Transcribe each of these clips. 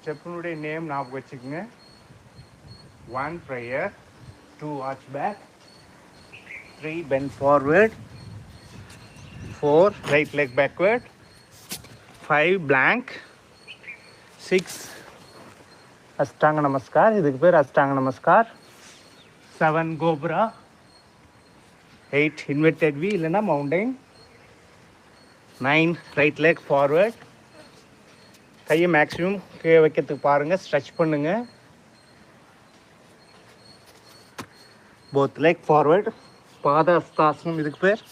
ஸ்டெப்பினுடைய name ஞாபகம் வச்சுக்கோங்க. 1 prayer, 2 arch back, 3 bend forward, 4 right leg backward, 5 blank, 6 அஷ்டாங்க நமஸ்கார், இதுக்கு பேர் அஷ்டாங்க நமஸ்கார், 7 கோப்ரா, 8 inverted V இல்லைன்னா மவுண்டைன், 9 ரைட் லெக் ஃபார்வர்ட். கையை மேக்ஸிமம் கீழே வைக்கிறதுக்கு பாருங்கள், ஸ்ட்ரெச் பண்ணுங்கள். Both leg forward. பாதஹஸ்தாசனம் இதுக்கு பேர்.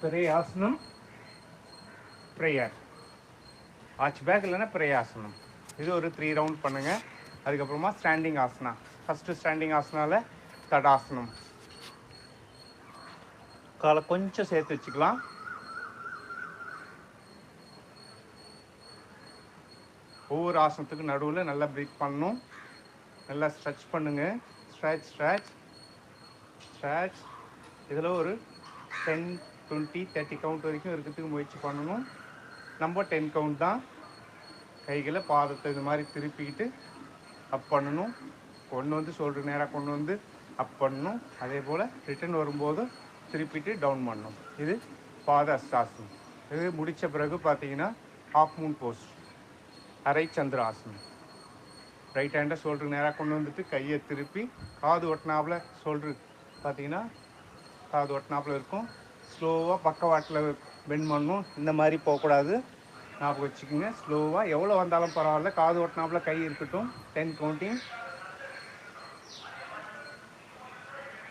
பிரயாசனம், ப்ரேயர், ஆர்ச் பேக் இல்லைன்னா பிரயாசனம். இது ஒரு 3 ரவுண்ட் பண்ணுங்கள். அதுக்கப்புறமா ஸ்டாண்டிங் ஆசனா. ஃபஸ்ட்டு ஸ்டாண்டிங் ஆசனாவில் தடாசனம். காலை கொஞ்சம் சேர்த்து வச்சுக்கலாம். ஒவ்வொரு ஆசனத்துக்கு நடுவில் நல்லா ப்ரீத் பண்ணணும். நல்லா ஸ்ட்ரெச் பண்ணுங்கள். Stretch stretch stretch. இதில் ஒரு 10, 20, 30 கவுண்ட் வரைக்கும் இருக்கிறதுக்கு முயற்சி பண்ணணும். நம்ம 10 கவுண்ட் தான். கைகளை பாதத்தை இது மாதிரி திருப்பிக்கிட்டு அப் பண்ணணும். கொண்டு வந்து ஷோல்டர் நேராக கொண்டு வந்து அப் பண்ணணும். அதே போல் ரிட்டன் வரும்போது திருப்பிட்டு டவுன் பண்ணணும். இது பாத அஷ்டாசனம். இது முடித்த பிறகு பார்த்தீங்கன்னா ஹாஃப் மூன் போஸ்ட், அரை சந்திராசனம். ரைட் ஹேண்டை ஷோல்டர் நேராக கொண்டு வந்துட்டு கையை திருப்பி காது ஒட்டினாப்பில் ஷோல்டர் பார்த்தீங்கன்னா காது ஒட்டினாப்பில் இருக்கும். ஸ்லோவாக பக்கவாட்டில் பெண்ட் பண்ணணும். இந்த மாதிரி போகக்கூடாது, ஞாபகம் வச்சுக்கோங்க. ஸ்லோவாக எவ்வளோ வந்தாலும் பரவாயில்ல, காது ஒட்டினாப்பில் கை இருக்கட்டும். 10 கவுண்டிங்.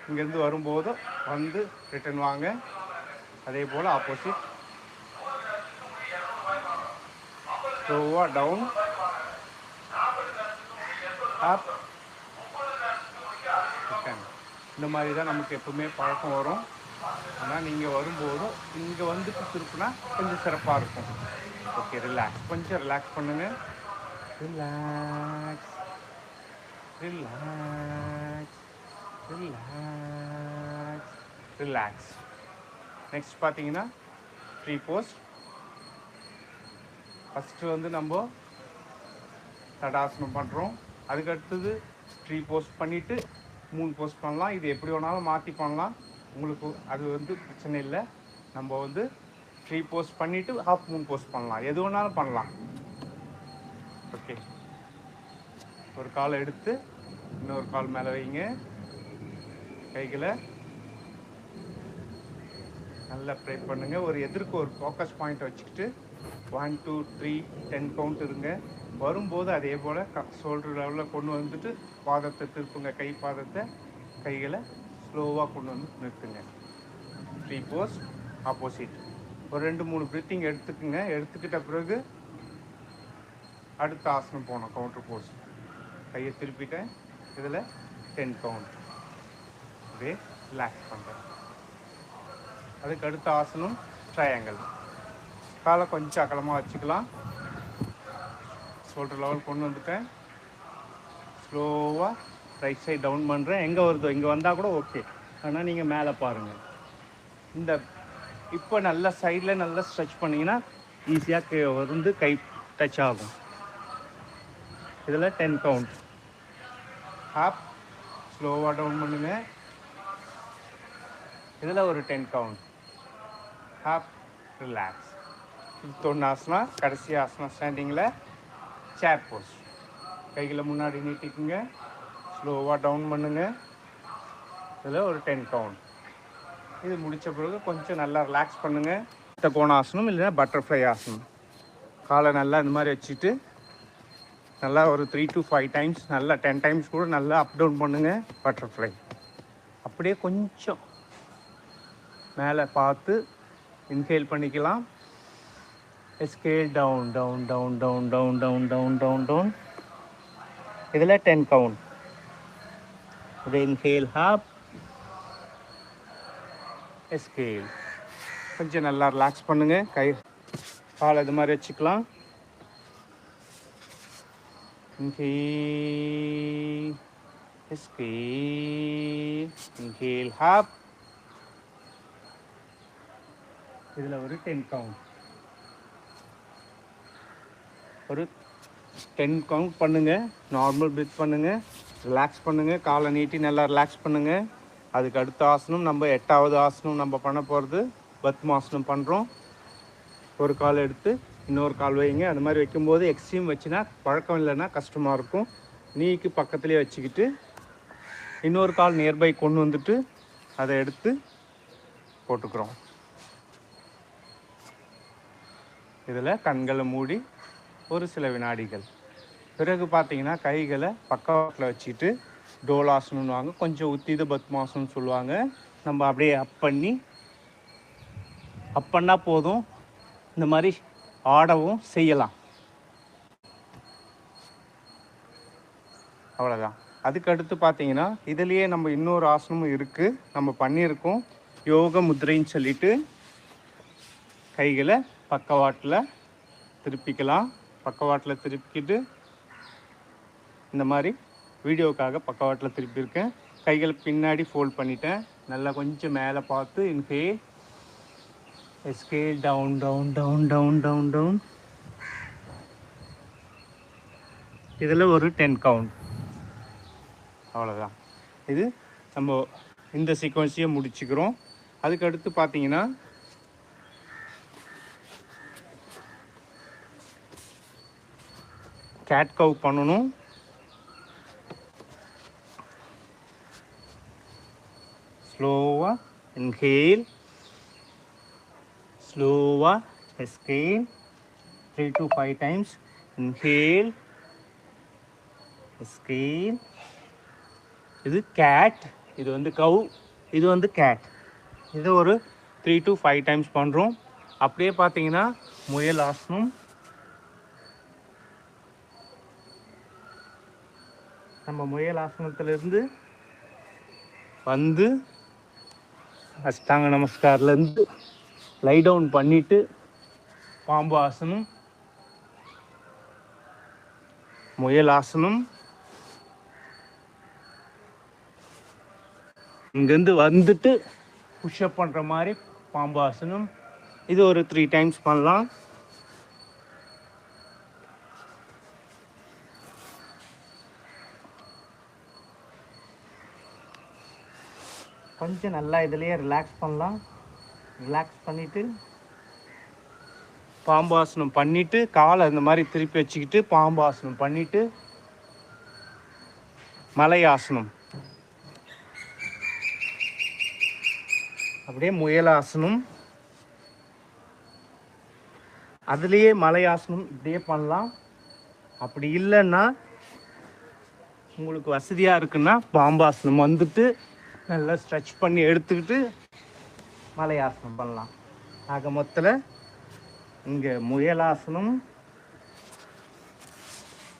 இங்கேருந்து வரும்போது வந்து ரிட்டன் வாங்க. அதே போல் ஆப்போசிட் ஸ்லோவாக டவுன், அப், ரிட்டன். இந்த மாதிரி தான் நமக்கு எப்பவுமே பழக்கம் வரும். ஆனால் நீங்கள் வரும்போது இங்கே வந்துட்டு திருப்பினா கொஞ்சம் சிறப்பாக இருக்கும். Okay, relax. கொஞ்சம் ரிலாக்ஸ் பண்ணுங்கள். Relax relax relax relax. Next பார்த்தீங்கன்னா ட்ரீ போஸ்ட். ஃபஸ்ட்டு வந்து நம்ம தடாசனம் பண்ணுறோம். அதுக்கடுத்தது ட்ரீ போஸ்ட் பண்ணிவிட்டு 3 போஸ்ட் பண்ணலாம். இது எப்படி வேணாலும் மாற்றி பண்ணலாம், உங்களுக்கு அது வந்து பிரச்சனை இல்லை. நம்ம வந்து ட்ரீ போஸ்ட் பண்ணிவிட்டு ஹாஃப் மூன் போஸ்ட் பண்ணலாம், எது வேணாலும் பண்ணலாம். ஓகே, ஒரு காலை எடுத்து இன்னொரு கால் மேலே வைங்க. கைகளை நல்லா ப்ரே பண்ணுங்கள். ஒரு எதிர்க்கு ஒரு ஃபோக்கஸ் பாயிண்ட் வச்சுக்கிட்டு 1, 2, 3, 10 கவுண்ட் இருங்க. வரும்போது அதே போல் ஷோல்டர் லெவலில் கொண்டு வந்துட்டு பாதத்தை திருப்புங்க. கை பாதத்தை, கைகளை ஸ்லோவாக கொண்டு வந்து நிறுத்துங்க. Tree post opposite. ஒரு 2-3 ப்ரீத்திங் எடுத்துக்குங்க. எடுத்துக்கிட்ட பிறகு அடுத்த ஆசனம் போனோம், கவுண்டர் போஸ்ட். கையை திருப்பிட்டேன். இதில் 10 கவுண்ட். அப்படியே ரிலாக்ஸ் பண்ணுறேன். அதுக்கு அடுத்த ஆசனம் ட்ரையாங்கிள். காலை கொஞ்சம் அகலமாக வச்சுக்கலாம். ஷோல்டர் லெவல் கொண்டு வந்துட்டேன். ஸ்லோவாக ரைட் சைட் டவுன் பண்ணுறேன். எங்கே வருதோ இங்கே வந்தால் கூட ஓகே, ஆனால் நீங்கள் மேலே பாருங்கள். இந்த இப்போ நல்லா சைடில் நல்லா ஸ்ட்ரெச் பண்ணிங்கன்னா ஈஸியாக வந்து கை டச் ஆகும். இதில் 10 கவுண்ட். அப், ஸ்லோவாக டவுன் பண்ணுங்கள். இதில் ஒரு 10 கவுண்ட். அப், ரிலாக்ஸ். தொண்ணு ஆசனா. கடைசி ஆசனா ஸ்டாண்டிங்கில் சேர் போஸ்ட். கைகளை முன்னாடி நீட்டிக்குங்க. ஸ்லோவாக டவுன் பண்ணுங்கள். இதில் ஒரு 10 கவுண்ட். இது முடித்த பிறகு கொஞ்சம் நல்லா ரிலாக்ஸ் பண்ணுங்கள். கோணாசனம் இல்லைன்னா பட்டர்ஃப்ளை ஆசனம். காலை நல்லா இந்த மாதிரி வச்சுட்டு நல்லா ஒரு 3 to 5 டைம்ஸ், நல்லா 10 டைம்ஸ் கூட நல்லா அப் டவுன் பண்ணுங்கள். பட்டர்ஃப்ளை. அப்படியே கொஞ்சம் மேலே பார்த்து இன்ஹேல் பண்ணிக்கலாம். எஸ்கேல் down down down down down down down down down. இதில் 10 கவுண்ட். அப்படியே இன்ஹேல், அப், எஸ்கேல். கொஞ்சம் நல்லா ரிலாக்ஸ் பண்ணுங்கள். காலை இது மாதிரி வச்சுக்கலாம். இன்ஹேல், எஸ்கேல், இன்ஹேல், அப். இதில் ஒரு 10 கவுண்ட். ஒரு 10 கவுண்ட் பண்ணுங்கள். நார்மல் பிரீத் பண்ணுங்கள். ரிலாக்ஸ் பண்ணுங்கள். காலை நீட்டி நல்லா ரிலாக்ஸ் பண்ணுங்கள். அதுக்கு அடுத்த ஆசனம் நம்ம 8வது ஆசனம் நம்ம பண்ண போகிறது பத்மாசனம் பண்ணுறோம். ஒரு கால் எடுத்து இன்னொரு கால் வைங்க. அது மாதிரி வைக்கும்போது எக்ஸ்ட்ரீம் வச்சுன்னா பழக்கம் இல்லைன்னா கஷ்டமாக இருக்கும். நீக்கு பக்கத்துலேயே வச்சுக்கிட்டு இன்னொரு கால் நியர்பை கொண்டு வந்துட்டு அதை எடுத்து போட்டுக்கிறோம். இதில் கண்களை மூடி ஒரு சில வினாடிகள். பிறகு பார்த்தீங்கன்னா கைகளை பக்கவாட்டில் வச்சுக்கிட்டு டோலாசனம்னுவாங்க, கொஞ்சம் உத்தித பத்மாசனம் சொல்லுவாங்க. நம்ம அப்படியே அப் பண்ணால் போதும். இந்த மாதிரி ஆடவும் செய்யலாம். அவ்வளோதான். அதுக்கு அடுத்து பார்த்தீங்கன்னா இதுலேயே நம்ம இன்னொரு ஆசனமும் இருக்குது, நம்ம பண்ணியிருக்கோம். யோக முத்திரைன்னு சொல்லிட்டு கைகளை பக்கவாட்டில் திருப்பிக்கலாம். பக்கவாட்டில் திருப்பிக்கிட்டு இந்த மாதிரி வீடியோவுக்காக பக்கவாட்டில் திருப்பியிருக்கேன். கைகளை பின்னாடி ஃபோல்ட் பண்ணிட்டேன். நல்லா கொஞ்சம் மேலே பார்த்து inhale, exhale, down down down down down down. இதில் ஒரு 10 கவுண்ட். அவ்வளோதான். இது நம்ம இந்த சீக்வன்ஸையே முடிச்சுக்கிறோம். அதுக்கு அடுத்து பார்த்தீங்கன்னா கேட் கவ் பண்ணணும். ஸ்லோவாக இன்ஹேல், ஸ்லோவாக exhale, 3 to 5 times. Inhale, exhale. இது கேட், இது வந்து கவ், இது வந்து கேட். இது ஒரு 3 to 5 times பண்ணுறோம். அப்படியே பார்த்தீங்கன்னா முயல் ஆசனம். நம்ம முயல் ஆசனத்திலேருந்து வந்து அஷ்டாங்க நமஸ்கார்லேருந்து லை டவுன் பண்ணிவிட்டு பாம்பு ஆசனம், முயல் ஆசனம், இங்கேருந்து வந்துட்டு புஷ்அப் பண்ணுற மாதிரி பாம்பு ஆசனம். இது ஒரு 3 times பண்ணலாம். கொஞ்சம் நல்லா இதுலேயே ரிலாக்ஸ் பண்ணலாம். ரிலாக்ஸ் பண்ணிவிட்டு பாம்பாசனம் பண்ணிவிட்டு காலை இந்த மாதிரி திருப்பி வச்சுக்கிட்டு பாம்பாசனம் பண்ணிவிட்டு மலையாசனம், அப்படியே முயலாசனம், அதுலேயே மலையாசனம் இப்படியே பண்ணலாம். அப்படி இல்லைன்னா உங்களுக்கு வசதியாக இருக்குன்னா பாம்பாசனம் வந்துட்டு நல்லா ஸ்ட்ரெச் பண்ணி எடுத்துக்கிட்டு மலையாசனம் பண்ணலாம். ஆக மொத்தத்தில் இங்கே முயலாசனம்,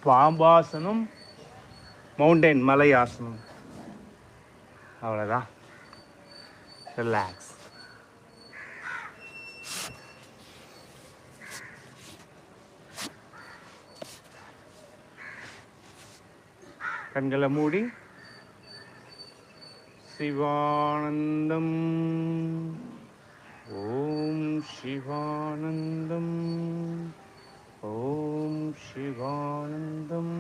பாம்பாசனம், மவுண்டைன் மலையாசனம். அவ்வளோதான். ரிலாக்ஸ். கண்களை மூடி சிவானந்தம், ஓம் சிவானந்தம், ஓம் சிவானந்தம்.